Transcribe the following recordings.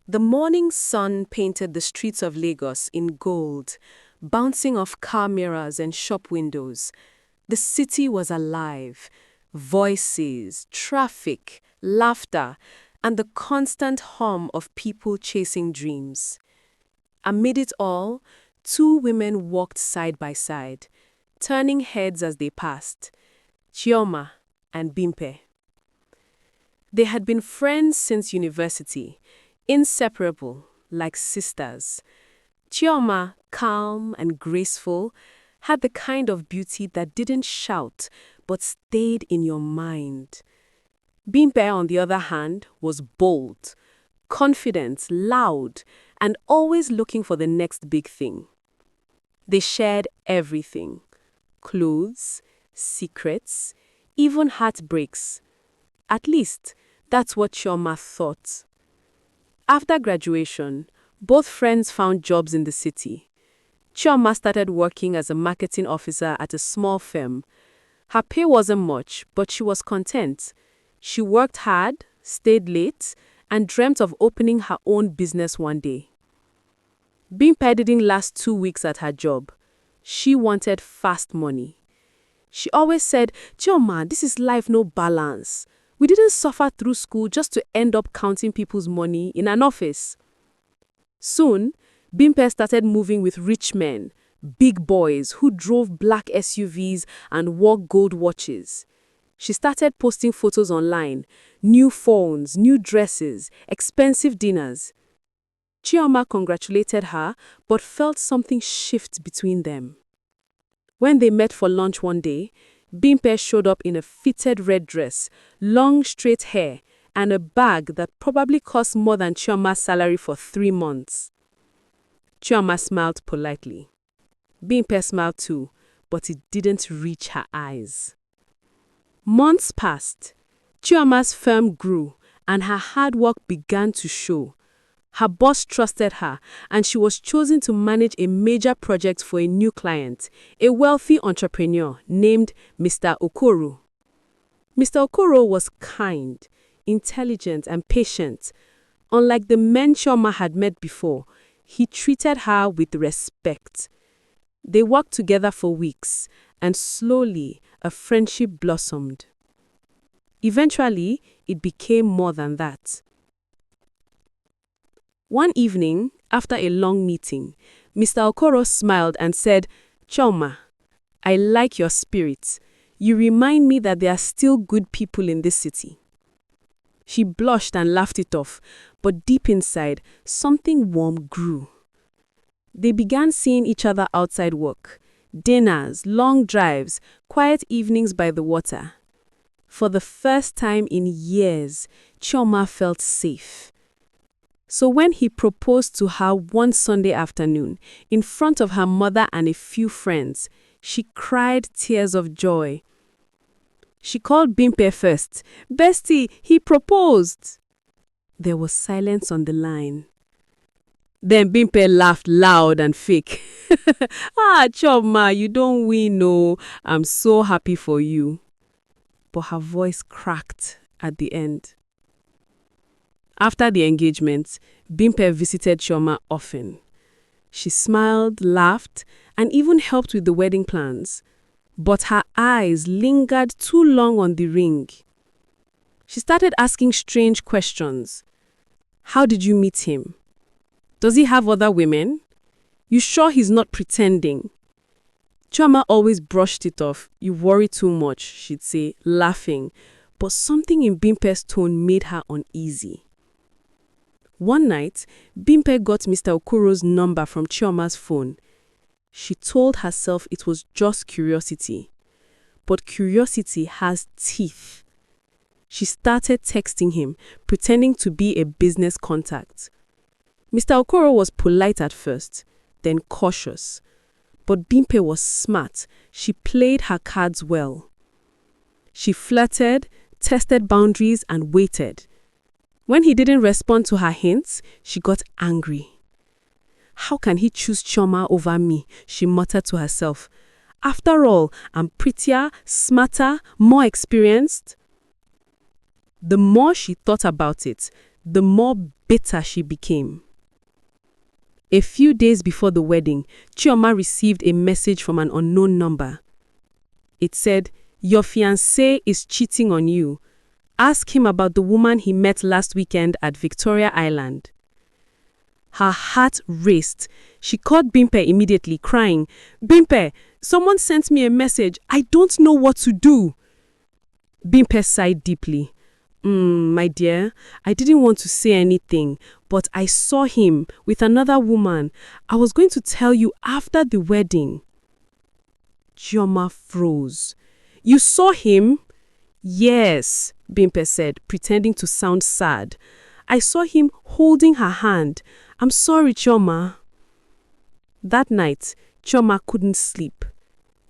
The morning sun painted the streets of Lagos in gold, bouncing off car mirrors and shop windows. The city was alive. Voices, traffic, laughter, and the constant hum of people chasing dreams. Amid it all, two women walked side by side, turning heads as they passed. Chioma and Bimpe. They had been friends since university, inseparable, like sisters. Chioma, calm and graceful, had the kind of beauty that didn't shout but stayed in your mind. Bimpe, on the other hand, was bold, confident, loud, and always looking for the next big thing. They shared everything: clothes, secrets, even heartbreaks. At least, that's what Chioma thought. After graduation, both friends found jobs in the city. Chioma started working as a marketing officer at a small firm. Her pay wasn't much, but she was content. She worked hard, stayed late, and dreamt of opening her own business one day. Bimpe didn't last 2 weeks at her job. She wanted fast money. She always said, "Chioma, this is life, no balance. We didn't suffer through school just to end up counting people's money in an office." Soon, Bimpe started moving with rich men, big boys who drove black SUVs and wore gold watches. She started posting photos online: new phones, new dresses, expensive dinners. Chioma congratulated her, but felt something shift between them. When they met for lunch one day, Bimpe showed up in a fitted red dress, long straight hair, and a bag that probably cost more than Chioma's salary for 3 months. Chioma smiled politely. Bimpe smiled too, but it didn't reach her eyes. Months passed. Chioma's firm grew, and her hard work began to show. Her boss trusted her, and she was chosen to manage a major project for a new client, a wealthy entrepreneur named Mr. Okoro. Mr. Okoro was kind, intelligent, and patient. Unlike the men Chioma had met before, he treated her with respect. They worked together for weeks, and slowly a friendship blossomed. Eventually, it became more than that. One evening, after a long meeting, Mr. Okoro smiled and said, "Chioma, I like your spirit. You remind me that there are still good people in this city." She blushed and laughed it off, but deep inside, something warm grew. They began seeing each other outside work: dinners, long drives, quiet evenings by the water. For the first time in years, Chioma felt safe. So when he proposed to her one Sunday afternoon, in front of her mother and a few friends, she cried tears of joy. She called Bimpe first. "Bestie, he proposed." There was silence on the line. Then Bimpe laughed loud and fake. Chioma, you don't win, no. I'm so happy for you." But her voice cracked at the end. After the engagement, Bimpe visited Chioma often. She smiled, laughed, and even helped with the wedding plans. But her eyes lingered too long on the ring. She started asking strange questions. "How did you meet him? Does he have other women? You sure he's not pretending?" Chioma always brushed it off. "You worry too much," she'd say, laughing. But something in Bimpe's tone made her uneasy. One night, Bimpe got Mr. Okoro's number from Chioma's phone. She told herself it was just curiosity. But curiosity has teeth. She started texting him, pretending to be a business contact. Mr. Okoro was polite at first, then cautious. But Bimpe was smart. She played her cards well. She flirted, tested boundaries, and waited. When he didn't respond to her hints, she got angry. "How can he choose Chioma over me?" she muttered to herself. "After all, I'm prettier, smarter, more experienced." The more she thought about it, the more bitter she became. A few days before the wedding, Chioma received a message from an unknown number. It said, "Your fiancé is cheating on you. Ask him about the woman he met last weekend at Victoria Island." Her heart raced. She called Bimpe immediately, crying, "Bimpe, someone sent me a message. I don't know what to do." Bimpe sighed deeply. My dear, I didn't want to say anything, but I saw him with another woman. I was going to tell you after the wedding." Chioma froze. "You saw him?" "Yes," Bimpe said, pretending to sound sad. "I saw him holding her hand. I'm sorry, Chioma." That night, Chioma couldn't sleep.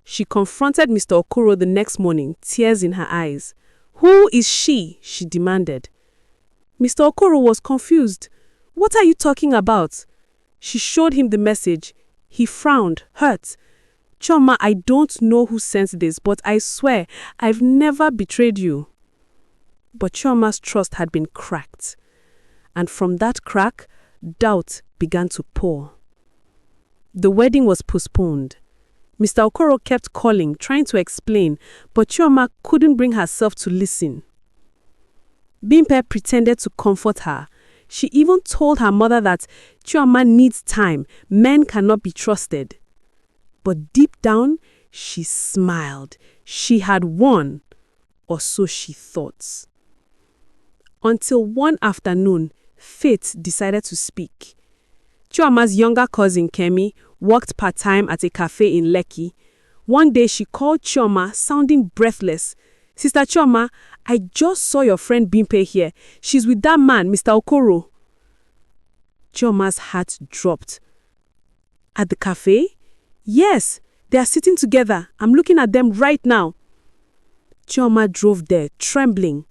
She confronted Mr. Okoro the next morning, tears in her eyes. "Who is she?" she demanded. Mr. Okoro was confused. "What are you talking about?" She showed him the message. He frowned, hurt. "Chioma, I don't know who sent this, but I swear I've never betrayed you." But Chioma's trust had been cracked. And from that crack, doubt began to pour. The wedding was postponed. Mr. Okoro kept calling, trying to explain, but Chioma couldn't bring herself to listen. Bimpe pretended to comfort her. She even told her mother that Chioma needs time, men cannot be trusted. But deep down, she smiled. She had won, or so she thought. Until one afternoon, fate decided to speak. Chioma's younger cousin, Kemi, worked part-time at a cafe in Lekki. One day she called Chioma, sounding breathless. "Sister Chioma, I just saw your friend Bimpe here. She's with that man, Mr. Okoro." Chioma's heart dropped. "At the cafe?" "Yes, they are sitting together. I'm looking at them right now." Chioma drove there, trembling.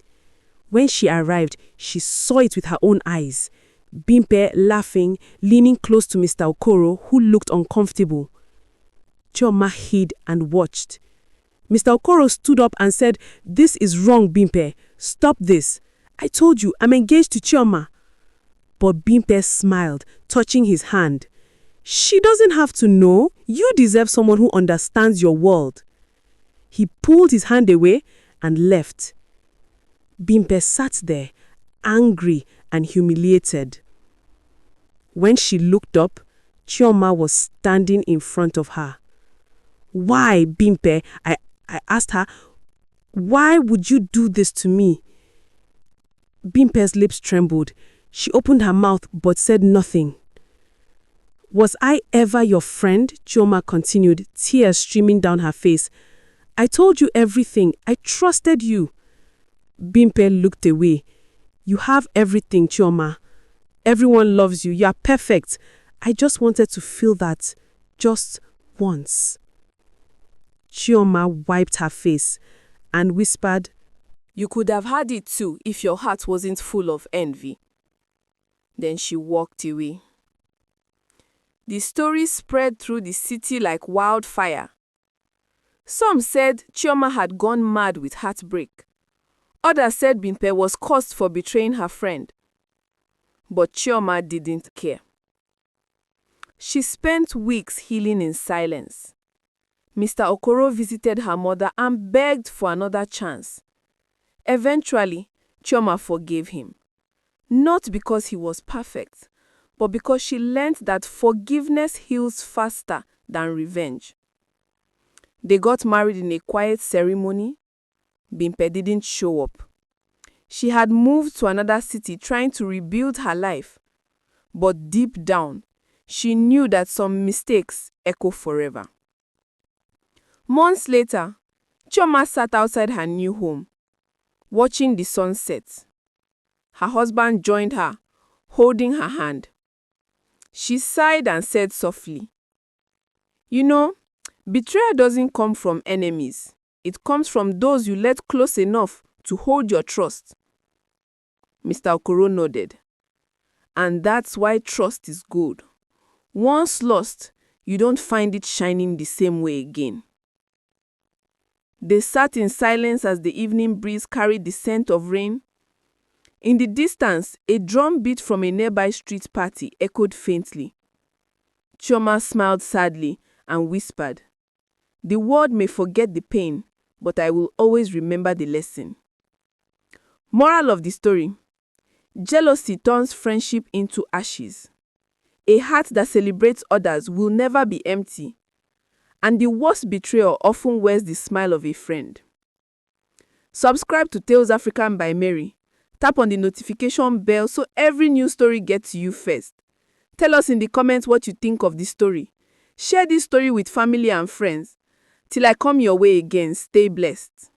When she arrived, she saw it with her own eyes. Bimpe laughing, leaning close to Mr. Okoro, who looked uncomfortable. Chioma hid and watched. Mr. Okoro stood up and said, "This is wrong, Bimpe. Stop this. I told you, I'm engaged to Chioma." But Bimpe smiled, touching his hand. "She doesn't have to know. You deserve someone who understands your world." He pulled his hand away and left. Bimpe sat there, angry and humiliated. When she looked up, Chioma was standing in front of her. "Why, Bimpe?" I asked her. "Why would you do this to me?" Bimpe's lips trembled. She opened her mouth but said nothing. "Was I ever your friend?" Chioma continued, tears streaming down her face. "I told you everything. I trusted you." Bimpe looked away. "You have everything, Chioma. Everyone loves you. You are perfect. I just wanted to feel that. Just once." Chioma wiped her face and whispered, "You could have had it too if your heart wasn't full of envy." Then she walked away. The story spread through the city like wildfire. Some said Chioma had gone mad with heartbreak. Others said Bimpe was cursed for betraying her friend. But Chioma didn't care. She spent weeks healing in silence. Mr. Okoro visited her mother and begged for another chance. Eventually, Chioma forgave him. Not because he was perfect, but because she learned that forgiveness heals faster than revenge. They got married in a quiet ceremony. Bimpe didn't show up. She had moved to another city trying to rebuild her life. But deep down, she knew that some mistakes echo forever. Months later, Chioma sat outside her new home, watching the sunset. Her husband joined her, holding her hand. She sighed and said softly, "You know, betrayal doesn't come from enemies. It comes from those you let close enough to hold your trust." Mr. Okoro nodded. "And that's why trust is good. Once lost, you don't find it shining the same way again." They sat in silence as the evening breeze carried the scent of rain. In the distance, a drum beat from a nearby street party echoed faintly. Chioma smiled sadly and whispered, "The world may forget the pain, but I will always remember the lesson." Moral of the story: jealousy turns friendship into ashes. A heart that celebrates others will never be empty. And the worst betrayal often wears the smile of a friend. Subscribe to Tales African by Mary. Tap on the notification bell so every new story gets to you first. Tell us in the comments what you think of this story. Share this story with family and friends. Till I come your way again, stay blessed.